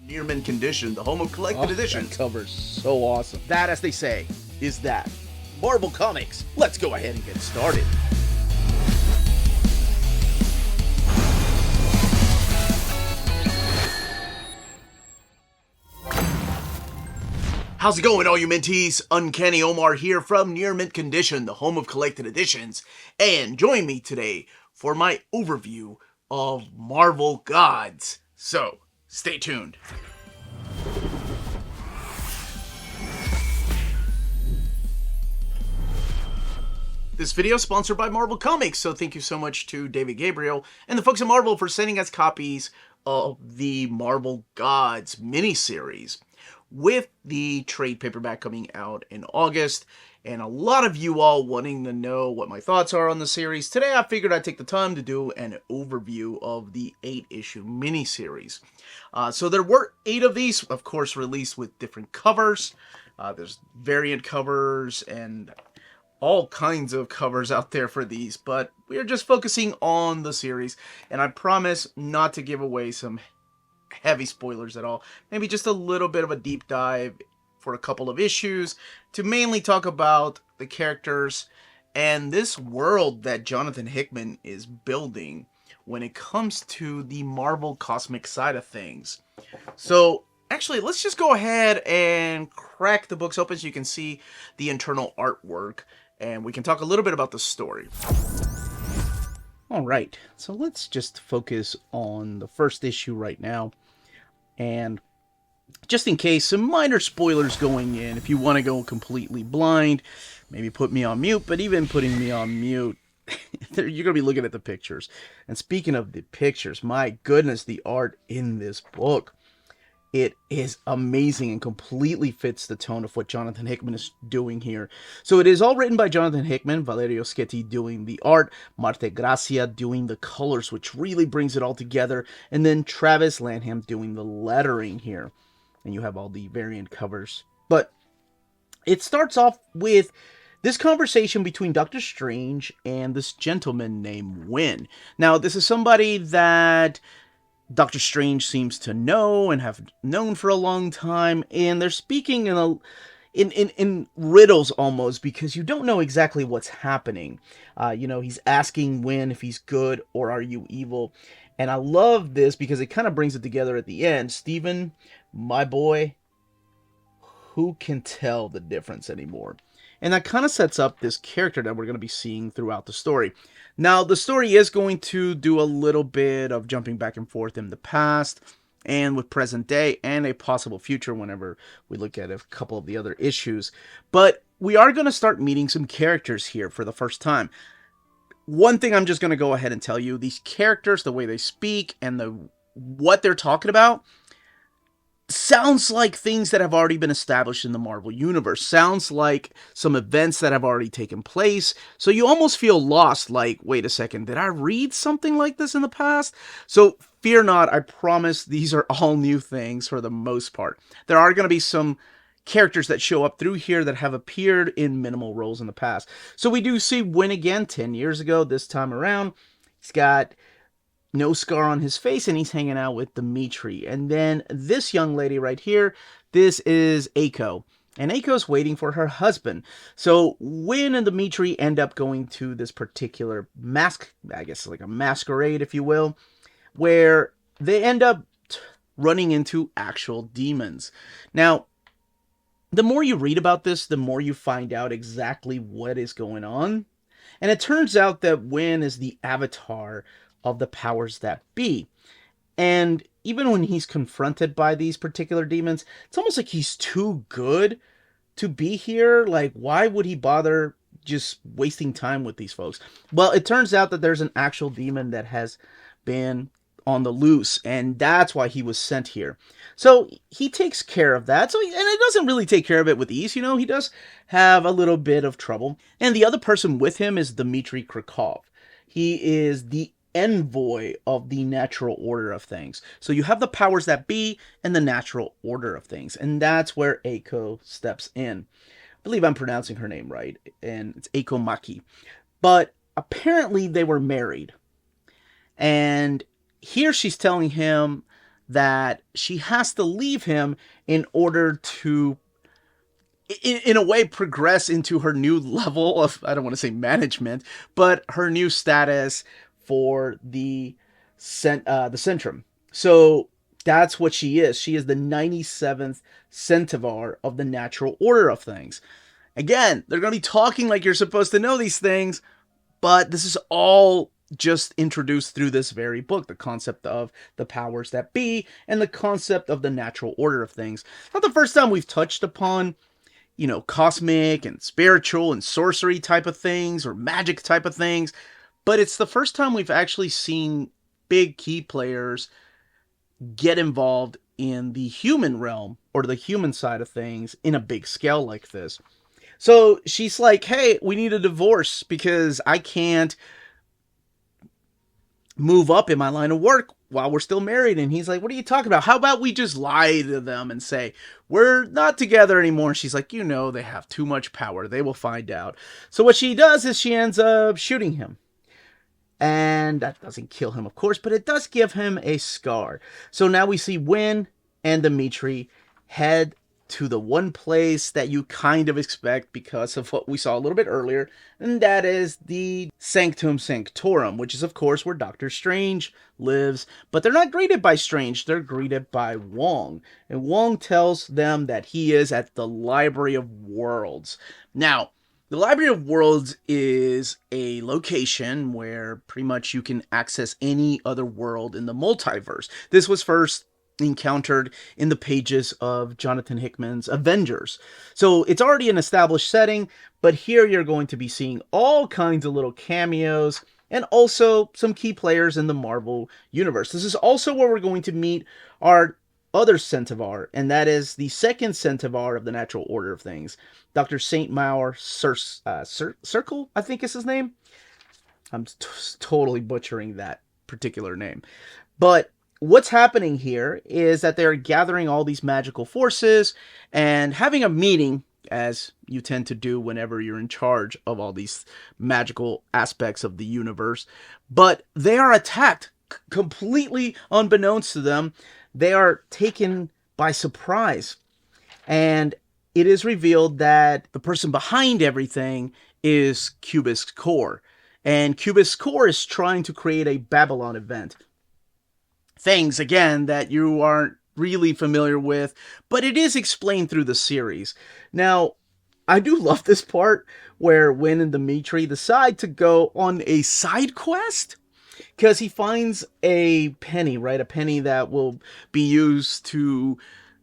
Near mint condition, the home of collected editions. That cover's so awesome. That, as they say, is that. Marvel Comics. Let's go ahead and get started. How's it going, all you minties? Uncanny Omar here from Near Mint Condition, the home of collected editions, and join me today for my overview of Marvel Gods. So, stay tuned. This video is sponsored by Marvel Comics, so thank you so much to David Gabriel and the folks at Marvel for sending us copies of the Marvel Gods miniseries, with the trade paperback coming out in August, and a lot of you all wanting to know what my thoughts are on the series. Today I figured I'd take the time to do an overview of the 8-issue miniseries. So there were 8 of these, of course, released with different covers. There's variant covers and all kinds of covers out there for these, but we're just focusing on the series, and I promise not to give away some heavy spoilers at all. Maybe just a little bit of a deep dive for a couple of issues to mainly talk about the characters and this world that Jonathan Hickman is building when it comes to the Marvel cosmic side of things. So actually, let's just go ahead and crack the books open so you can see the internal artwork, and we can talk a little bit about the story. Alright, so let's just focus on the first issue right now. And just in case, some minor spoilers going in. If you want to go completely blind, maybe put me on mute. But even putting me on mute, you're going to be looking at the pictures. And speaking of the pictures, my goodness, the art in this book. It is amazing and completely fits the tone of what Jonathan Hickman is doing here. So it is all written by Jonathan Hickman, Valerio Schiti doing the art, Marte Gracia doing the colors, which really brings it all together, and then Travis Lanham doing the lettering here. And you have all the variant covers. But it starts off with this conversation between Doctor Strange and this gentleman named Wynn. Now, this is somebody that Doctor Strange seems to know and have known for a long time, and they're speaking in riddles almost, because you don't know exactly what's happening. He's asking Wynn if he's good or are you evil, and I love this because it kind of brings it together at the end. Steven, my boy, who can tell the difference anymore? And that kind of sets up this character that we're going to be seeing throughout the story. Now, the story is going to do a little bit of jumping back and forth in the past and with present day and a possible future whenever we look at a couple of the other issues. But we are going to start meeting some characters here for the first time. One thing I'm just going to go ahead and tell you, these characters, the way they speak and what they're talking about, sounds like things that have already been established in the Marvel Universe. Sounds like some events that have already taken place. So you almost feel lost, like, wait a second, did I read something like this in the past? So fear not, I promise these are all new things for the most part. There are going to be some characters that show up through here that have appeared in minimal roles in the past. So we do see Wynn again 10 years ago this time around. He's got no scar on his face, and he's hanging out with Dimitri. And then this young lady right here, this is Aiko. And Aiko's waiting for her husband. So Wynn and Dimitri end up going to this particular I guess like a masquerade, if you will, where they end up running into actual demons. Now, the more you read about this, the more you find out exactly what is going on. And it turns out that Wynn is the avatar of the powers that be. And even when he's confronted by these particular demons, it's almost like he's too good to be here. Like, why would he bother just wasting time with these folks? Well, it turns out that there's an actual demon that has been on the loose, and that's why he was sent here. So he takes care of that. And it doesn't really take care of it with ease. He does have a little bit of trouble. And the other person with him is Dmitry Krakow. He is the envoy of the natural order of things. So you have the powers that be and the natural order of things. And that's where Aiko steps in. I believe I'm pronouncing her name right. And it's Aiko Maki. But apparently they were married. And here she's telling him that she has to leave him in order to, in a way, progress into her new level of, I don't want to say management, but her new status for the Centrum. So that's what she is. She is the 97th centaur of the natural order of things. Again, they're going to be talking like you're supposed to know these things, but this is all just introduced through this very book, the concept of the powers that be and the concept of the natural order of things. Not the first time we've touched upon, cosmic and spiritual and sorcery type of things or magic type of things, but it's the first time we've actually seen big key players get involved in the human realm or the human side of things in a big scale like this. So she's like, hey, we need a divorce because I can't move up in my line of work while we're still married. And he's like, what are you talking about? How about we just lie to them and say, we're not together anymore? And she's like, they have too much power. They will find out. So what she does is she ends up shooting him. And that doesn't kill him, of course, but it does give him a scar. So now we see Wynn and Dimitri head to the one place that you kind of expect because of what we saw a little bit earlier, and that is the Sanctum Sanctorum, which is, of course, where Doctor Strange lives. But they're not greeted by Strange, they're greeted by Wong. And Wong tells them that he is at the Library of Worlds. Now, the Library of Worlds is a location where pretty much you can access any other world in the multiverse. This was first encountered in the pages of Jonathan Hickman's Avengers. So it's already an established setting, but here you're going to be seeing all kinds of little cameos and also some key players in the Marvel universe. This is also where we're going to meet our other centaur, and that is the second centaur of the natural order of things, Dr. St. Maur Circle, I think is his name. I'm totally butchering that particular name. But what's happening here is that they're gathering all these magical forces and having a meeting, as you tend to do whenever you're in charge of all these magical aspects of the universe. But they are attacked completely unbeknownst to them. They are taken by surprise. And it is revealed that the person behind everything is G.O.D.S. And G.O.D.S. is trying to create a Babylon event. Things, again, that you aren't really familiar with, but it is explained through the series. Now, I do love this part where Wynn and Dimitri decide to go on a side quest because he finds a penny, right? A penny that will be used to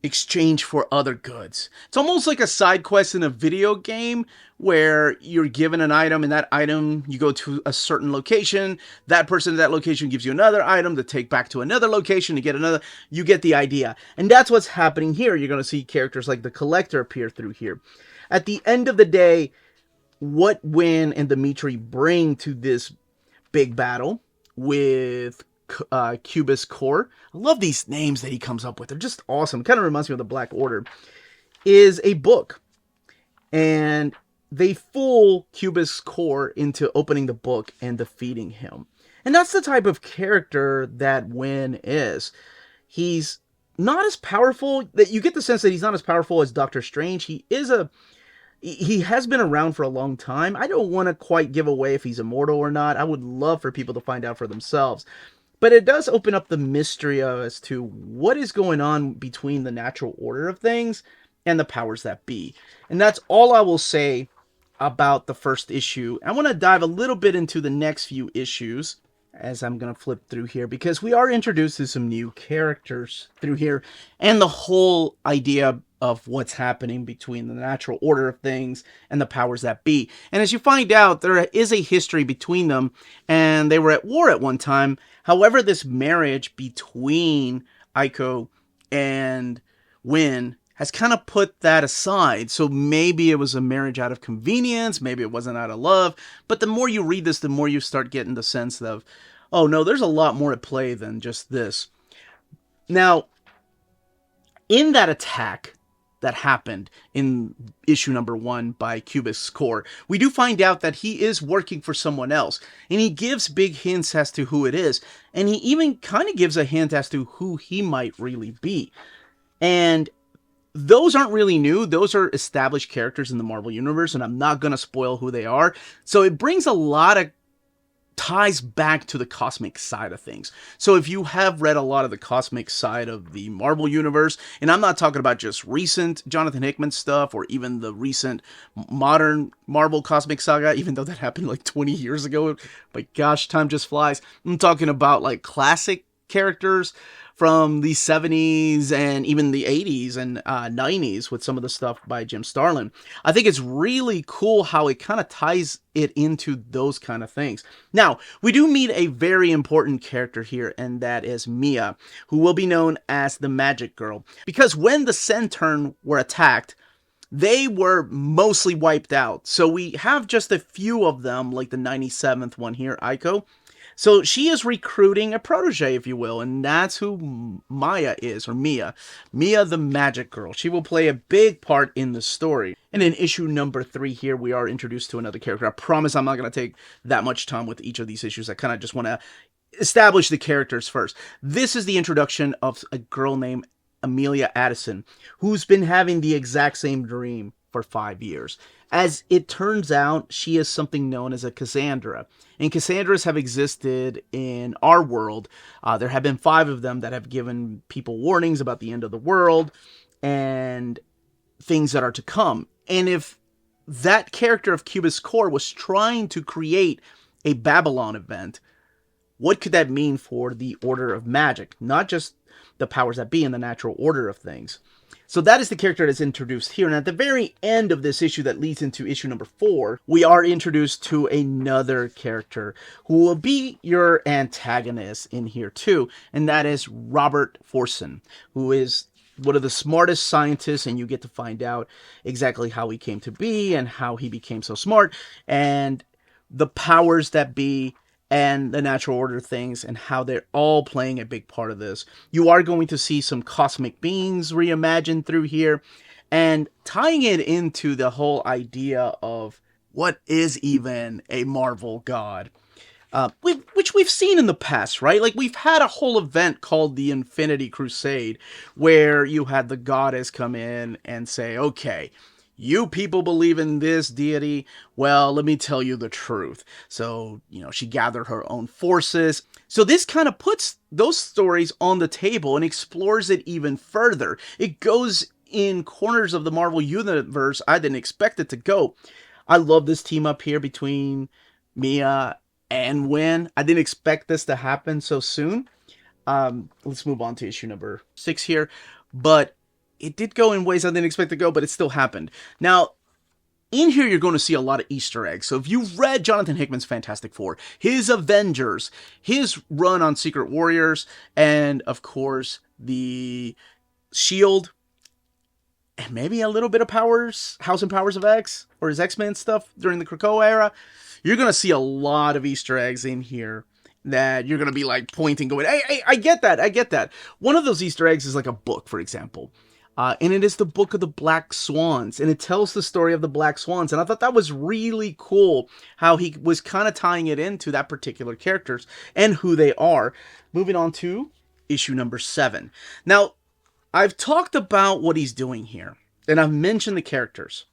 exchange for other goods. It's almost like a side quest in a video game where you're given an item, and that item, you go to a certain location, that person at that location gives you another item to take back to another location to get another. You get the idea. And that's what's happening here. You're going to see characters like the Collector appear through here. At the end of the day, what Wynn and Dimitri bring to this big battle with G.O.D.S. I love these names that he comes up with. They're just awesome. It kind of reminds me of the Black Order. Is a book. And they fool G.O.D.S. into opening the book and defeating him. And that's the type of character that Wynn is. He's not as powerful, that you get the sense that he's not as powerful as Doctor Strange. He has been around for a long time. I don't want to quite give away if he's immortal or not. I would love for people to find out for themselves. But it does open up the mystery as to what is going on between the natural order of things and the powers that be. And that's all I will say about the first issue. I want to dive a little bit into the next few issues as I'm going to flip through here, because we are introduced to some new characters through here and the whole idea of what's happening between the natural order of things and the powers that be. And as you find out, there is a history between them, and they were at war at one time. However, this marriage between Aiko and Wynn has kind of put that aside. So maybe it was a marriage out of convenience, maybe it wasn't out of love. But the more you read this, the more you start getting the sense of, oh no, there's a lot more at play than just this. Now, in that attack that happened in issue number 1 by G.O.D.S. We do find out that he is working for someone else, and he gives big hints as to who it is, and he even kind of gives a hint as to who he might really be. And those aren't really new. Those are established characters in the Marvel Universe, and I'm not going to spoil who they are. So it brings a lot of ties back to the cosmic side of things. So if you have read a lot of the cosmic side of the Marvel Universe, and I'm not talking about just recent Jonathan Hickman stuff or even the recent modern Marvel Cosmic Saga, even though that happened like 20 years ago, but gosh, time just flies. I'm talking about like classic characters from the 70s and even the 80s and 90s with some of the stuff by Jim Starlin. I think it's really cool how it kind of ties it into those kind of things. Now, we do meet a very important character here, and that is Mia, who will be known as the Magic Girl. Because when the Centurn were attacked, they were mostly wiped out. So we have just a few of them, like the 97th one here, Aiko. So she is recruiting a protege, if you will, and that's who Maya is, or Mia. Mia the Magic Girl. She will play a big part in the story. And in issue number 3 here, we are introduced to another character. I promise I'm not going to take that much time with each of these issues. I kind of just want to establish the characters first. This is the introduction of a girl named Amelia Addison, who's been having the exact same dream for 5 years. As it turns out, she is something known as a Cassandra. And Cassandras have existed in our world. There have been 5 of them that have given people warnings about the end of the world and things that are to come. And if that character of G.O.D.S was trying to create a Babylon event, what could that mean for the order of magic? Not just the powers that be in the natural order of things. So that is the character that's introduced here. And at the very end of this issue that leads into issue number 4, we are introduced to another character who will be your antagonist in here too. And that is Robert Forson, who is one of the smartest scientists, and you get to find out exactly how he came to be and how he became so smart and the powers that be and the natural order things and how they're all playing a big part of this. You are going to see some cosmic beings reimagined through here and tying it into the whole idea of what is even a Marvel god. Which we've seen in the past, right? Like, we've had a whole event called the Infinity Crusade where you had the goddess come in and say, okay, you people believe in this deity? Well, let me tell you the truth. So, she gathered her own forces. So this kind of puts those stories on the table and explores it even further. It goes in corners of the Marvel Universe I didn't expect it to go. I love this team up here between Mia and Wynn. I didn't expect this to happen so soon. Let's move on to issue number 6 here. But it did go in ways I didn't expect to go, but it still happened. Now, in here, you're going to see a lot of Easter eggs. So if you've read Jonathan Hickman's Fantastic Four, his Avengers, his run on Secret Warriors, and of course, the S.W.O.R.D, and maybe a little bit of Powers, House and Powers of X, or his X-Men stuff during the Krakoa era, you're going to see a lot of Easter eggs in here that you're going to be like pointing, going, hey, I get that. One of those Easter eggs is like a book, for example. And it is the Book of the Black Swans, and it tells the story of the Black Swans, and I thought that was really cool how he was kind of tying it into that particular characters and who they are. Moving on to issue number 7. Now, I've talked about what he's doing here, and I've mentioned the characters.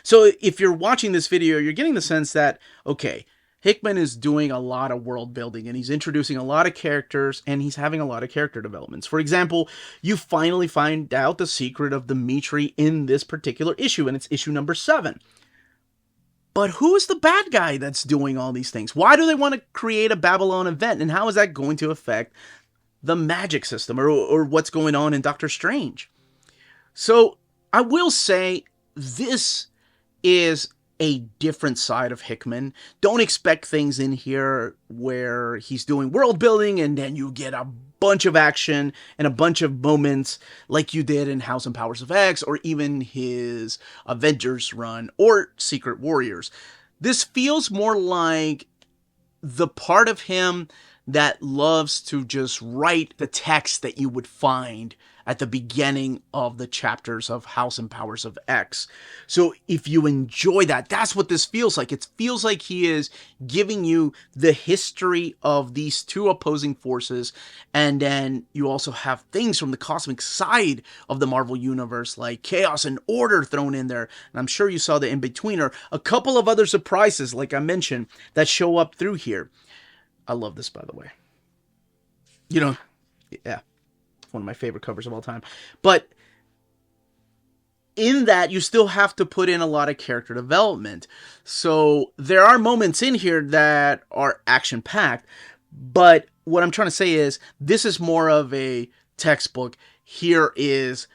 So if you're watching this video, you're getting the sense that, okay, Hickman is doing a lot of world building, and he's introducing a lot of characters, and he's having a lot of character developments. For example, you finally find out the secret of Dimitri in this particular issue, and it's issue number 7. But who is the bad guy that's doing all these things? Why do they want to create a Babylon event, and how is that going to affect the magic system, or what's going on in Doctor Strange? So, I will say, this is a different side of Hickman. Don't expect things in here where he's doing world building and then you get a bunch of action and a bunch of moments like you did in House and Powers of X or even his Avengers run or Secret Warriors. This feels more like the part of him that loves to just write the text that you would find at the beginning of the chapters of House and Powers of X. So if you enjoy that, that's what this feels like. It feels like he is giving you the history of these two opposing forces, and then you also have things from the cosmic side of the Marvel Universe, like chaos and order thrown in there. And I'm sure you saw the in-betweener. A couple of other surprises, like I mentioned, that show up through here. I love this, by the way. You know, yeah, one of my favorite covers of all time. But in that, you still have to put in a lot of character development. So there are moments in here that are action-packed. But what I'm trying to say is, this is more of a textbook. Here is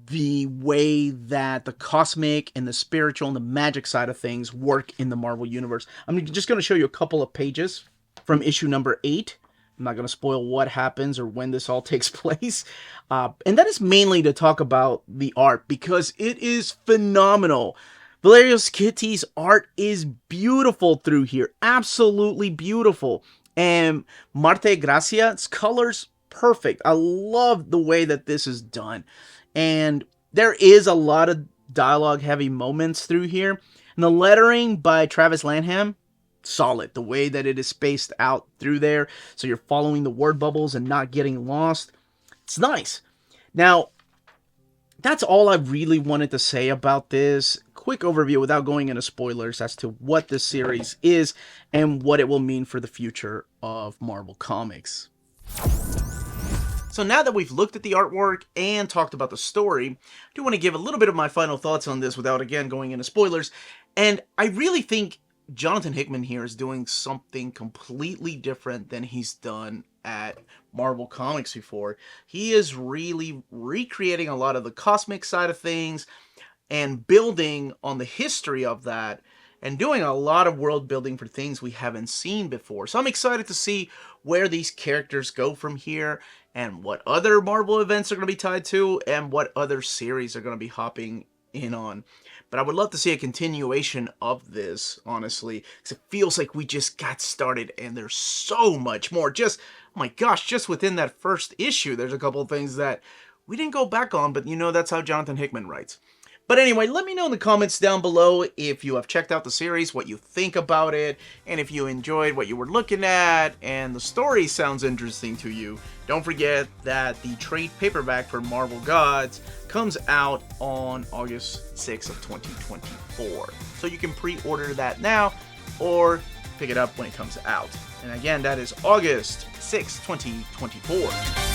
the way that the cosmic and the spiritual and the magic side of things work in the Marvel Universe. I'm just going to show you a couple of pages from issue number 8. I'm not going to spoil what happens or when this all takes place. And that is mainly to talk about the art, because it is phenomenal. Valerio Schiti's art is beautiful through here. Absolutely beautiful. And Marte Gracia's colors, perfect. I love the way that this is done. And there is a lot of dialogue-heavy moments through here. And the lettering by Travis Lanham, solid. The way that it is spaced out through there, so you're following the word bubbles and not getting lost. It's nice. Now, that's all I really wanted to say about this. Quick overview without going into spoilers as to what this series is and what it will mean for the future of Marvel Comics. So now that we've looked at the artwork and talked about the story, I do want to give a little bit of my final thoughts on this without, again, going into spoilers. And I really think Jonathan Hickman here is doing something completely different than he's done at Marvel Comics before. He is really recreating a lot of the cosmic side of things and building on the history of that and doing a lot of world building for things we haven't seen before. So I'm excited to see where these characters go from here and what other Marvel events are going to be tied to and what other series are going to be hopping in on. But I would love to see a continuation of this, honestly, because it feels like we just got started and there's so much more. Just, oh my gosh, just within that first issue, there's a couple of things that we didn't go back on, but you know, that's how Jonathan Hickman writes. But anyway, let me know in the comments down below if you have checked out the series, what you think about it, and if you enjoyed what you were looking at, and the story sounds interesting to you. Don't forget that the trade paperback for Marvel Gods comes out on August 6th of 2024. So you can pre-order that now, or pick it up when it comes out. And again, that is August 6th, 2024.